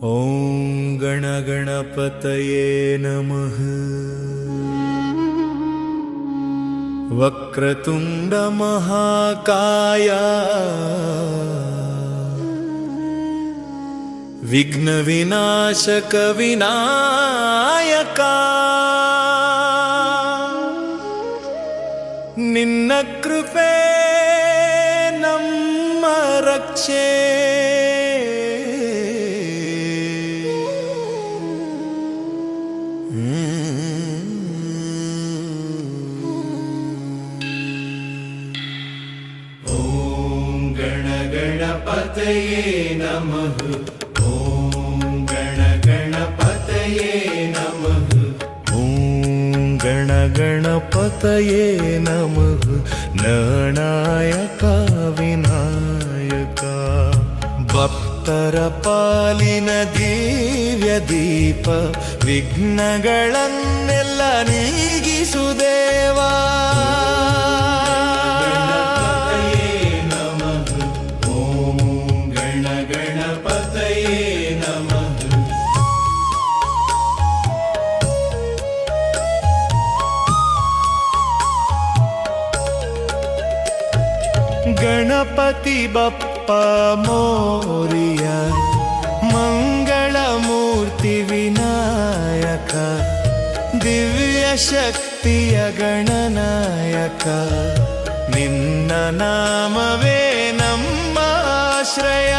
ॐ गणगणपतये नमः। वक्रतुण्डमहाकाय विघ्नविनाशकविनायका ನಿನ್ನ ಕೃಪೆ ನಮ್ಮ ರಕ್ಷೆ ಓಂ ಗಣಗಣಪತಯೇ ನಮಃ ಓಂ ಗಣಗಣಪತಯೇ ನಮಃ ಗಣಗಣಪತಯೇ ನಮಃ ಗಣಾಯಕ ವಿನಾಯಕ ಭಕ್ತರ ಪಾಲಿನ ದಿವ್ಯ ದೀಪ ವಿಘ್ನಗಳನ್ನೆಲ್ಲ ನೀಗಿಸು ದೇವಾ ಗಣಪತಿ ಬಪ್ಪ ಮೋರಿಯ ಮಂಗಳಮೂರ್ತಿ ವಿನಾಯಕ ದಿವ್ಯ ಶಕ್ತಿಯ ಗಣನಾಯಕ ನಿನ್ನ ನಾಮವೇ ನಮ್ಮ ಆಶ್ರಯ